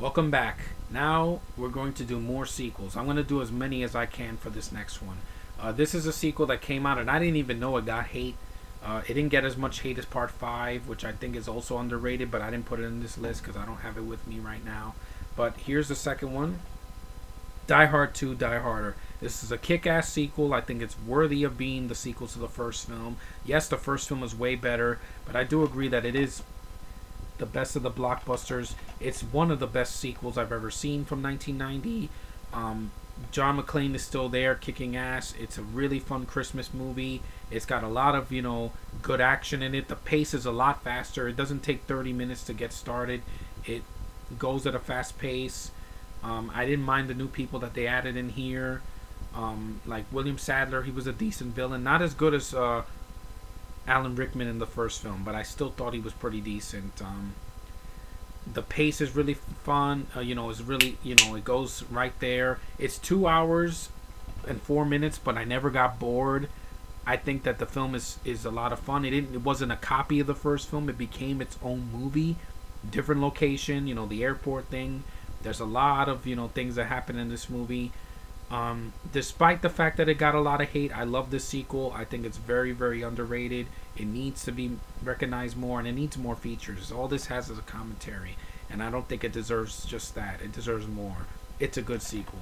Welcome back. Now we're going to do more sequels. I'm going to do as many as I can for this next one. This is a sequel that came out and I didn't even know it got hate. It didn't get as much hate as Part 5, which I think is also underrated, but I didn't put it in this list because I don't have it with me right now. But here's the second one. Die Hard 2, Die Harder. This is a kick-ass sequel. I think it's worthy of being the sequel to the first film. Yes, the first film was way better, but I do agree that it is the best of the blockbusters. It's one of the best sequels I've ever seen from 1990. John McClane is still there kicking ass. It's a really fun Christmas movie. It's got a lot of, good action in it. The pace is a lot faster. It doesn't take 30 minutes to get started. It goes at a fast pace. I didn't mind the new people that they added in here. Like William Sadler, he was a decent villain. Not as good as Alan Rickman in the first film, but I still thought he was pretty decent. The pace is really fun. It's really, it goes right there. It's 2 hours and 4 minutes, but I never got bored. I think that the film is a lot of fun. It wasn't a copy of the first film. It became its own movie, different location. The airport thing. There's a lot of things that happen in this movie. Despite the fact that it got a lot of hate, I love this sequel. I think it's very, very underrated. It needs to be recognized more, and it needs more features. All this has is a commentary, and I don't think it deserves just that. It deserves more. It's a good sequel.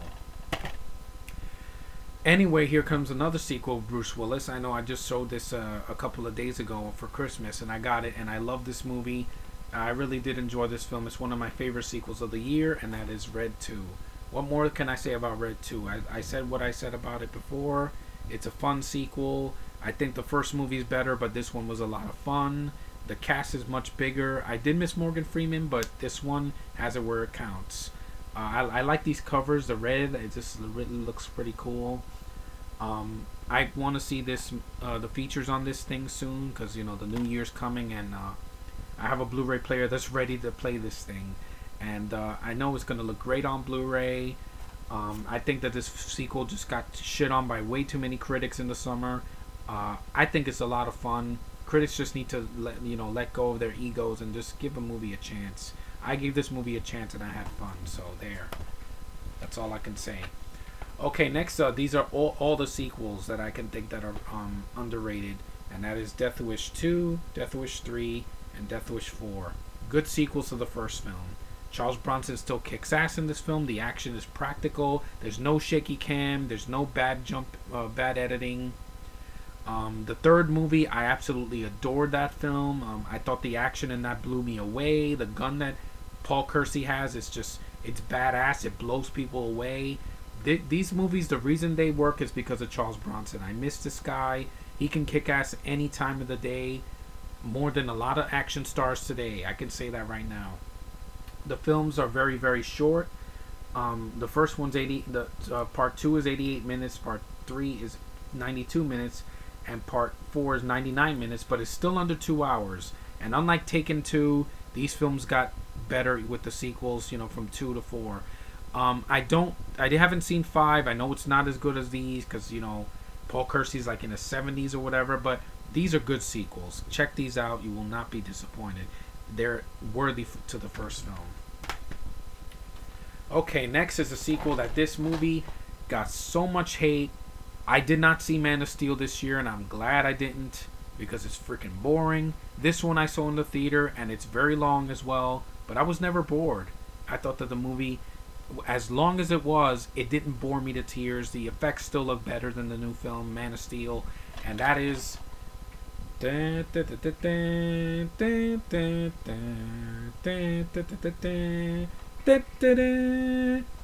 Anyway, here comes another sequel of Bruce Willis. I know I just showed this a couple of days ago for Christmas, and I got it, and I love this movie. I really did enjoy this film. It's one of my favorite sequels of the year, and that is Red 2. What more can I say about Red 2? I said what I said about it before. It's a fun sequel. I think the first movie is better, but this one was a lot of fun. The cast is much bigger. I did miss Morgan Freeman, but this one has it where it counts. I like these covers. The red, it just really looks pretty cool. I want to see this, the features on this thing soon, because the new year's coming, and I have a Blu-ray player that's ready to play this thing. And I know it's going to look great on Blu-ray. I think that this sequel just got shit on by way too many critics in the summer. I think it's a lot of fun. Critics just need to let go of their egos and just give a movie a chance. I gave this movie a chance and I had fun. So there. That's all I can say. Okay, next these are all the sequels that I can think that are underrated. And that is Death Wish 2, Death Wish 3, and Death Wish 4. Good sequels to the first film. Charles Bronson still kicks ass in this film. The action is practical. There's no shaky cam. There's no bad bad editing. The third movie, I absolutely adored that film. I thought the action in that blew me away. The gun that Paul Kersey has, it's badass. It blows people away. These movies, the reason they work is because of Charles Bronson. I miss this guy. He can kick ass any time of the day, more than a lot of action stars today. I can say that right now. The films are very, very short. The first one's part 2 is 88 minutes, part 3 is 92 minutes, and part 4 is 99 minutes, but it's still under 2 hours. And unlike Taken 2, these films got better with the sequels, from 2 to 4. I haven't seen 5. I know it's not as good as these because, Paul Kersey's like in the 70s or whatever, but these are good sequels. Check these out. You will not be disappointed. They're worthy to the first film. Okay, next is a sequel that this movie got so much hate. I did not see Man of Steel this year, and I'm glad I didn't because it's freaking boring. This one I saw in the theater, and it's very long as well, but I was never bored. I thought that the movie, as long as it was, it didn't bore me to tears. The effects still look better than the new film, Man of Steel, and that is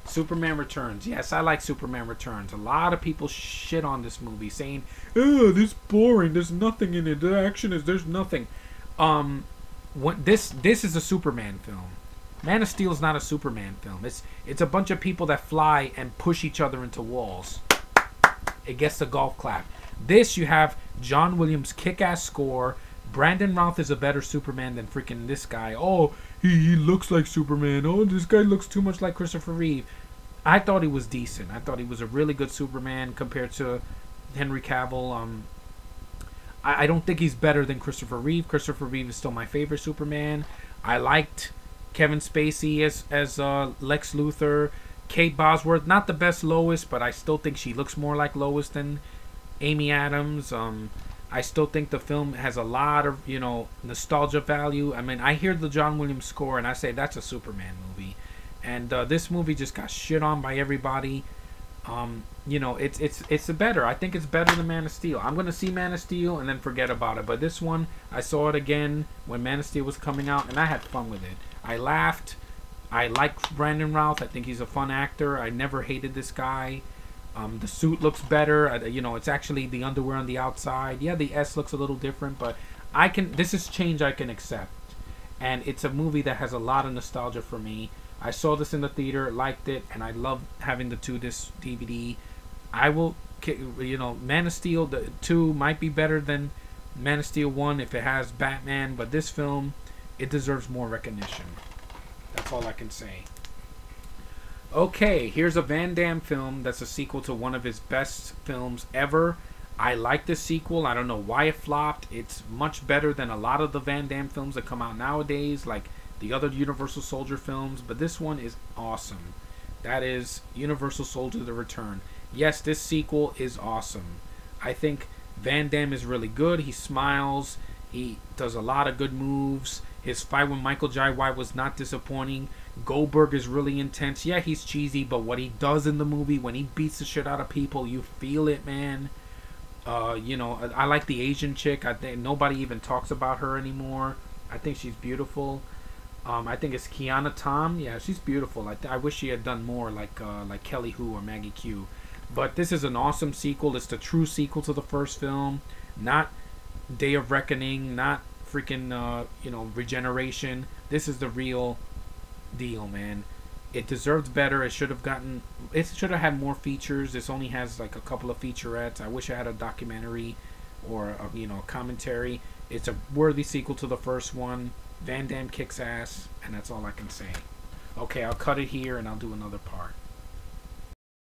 Superman Returns. Yes, I like Superman Returns. A lot of people shit on this movie, saying, "Oh, this is boring. There's nothing in it. The action there's nothing." This is a Superman film. Man of Steel is not a Superman film. It's a bunch of people that fly and push each other into walls. It gets the golf clap. This, you have John Williams' kick-ass score. Brandon Routh is a better Superman than freaking this guy. Oh, he looks like Superman. Oh, this guy looks too much like Christopher Reeve. I thought he was decent. I thought he was a really good Superman compared to Henry Cavill. I don't think he's better than Christopher Reeve. Christopher Reeve is still my favorite Superman. I liked Kevin Spacey as Lex Luthor. Kate Bosworth, not the best Lois, but I still think she looks more like Lois than Amy Adams. I still think the film has a lot of, you know, nostalgia value. I mean, I hear the John Williams score and I say that's a Superman movie. And this movie just got shit on by everybody. You know, it's better. I think it's better than Man of Steel. I'm gonna see Man of Steel and then forget about it. But this one, I saw it again when Man of Steel was coming out, and I had fun with it. I laughed. I like Brandon Routh. I think he's a fun actor. I never hated this guy. The suit looks better. You know, it's actually the underwear on the outside. Yeah, the S looks a little different, but I can. This is change I can accept, and it's a movie that has a lot of nostalgia for me. I saw this in the theater, liked it, and I love having the 2-disc DVD. I will, you know, Man of Steel 2 might be better than Man of Steel 1 if it has Batman, but this film, it deserves more recognition. That's all I can say. Okay, here's a Van Damme film that's a sequel to one of his best films ever. I like this sequel. I don't know why it flopped. It's much better than a lot of the Van Damme films that come out nowadays, like the other Universal Soldier films, but this one is awesome. That is Universal Soldier: The Return. Yes, this sequel is awesome. I think Van Damme is really good. He smiles. He does a lot of good moves. His fight with Michael Jai White was not disappointing. Goldberg is really intense. Yeah, he's cheesy, but what he does in the movie, when he beats the shit out of people, you feel it, man. You know, I like the Asian chick. I think nobody even talks about her anymore. I think she's beautiful. I think it's Kiana Tom. Yeah, she's beautiful. I wish she had done more like Kelly Hu or Maggie Q. But this is an awesome sequel. It's the true sequel to the first film. Not Day of Reckoning. Not freaking, you know, Regeneration. This is the real deal, man. It deserves better. It should have gotten. It should have had more features. This only has like a couple of featurettes. I wish I had a documentary or a, you know, commentary. It's a worthy sequel to the first one. Van Damme kicks ass, and that's all I can say. Okay, I'll cut it here and I'll do another part.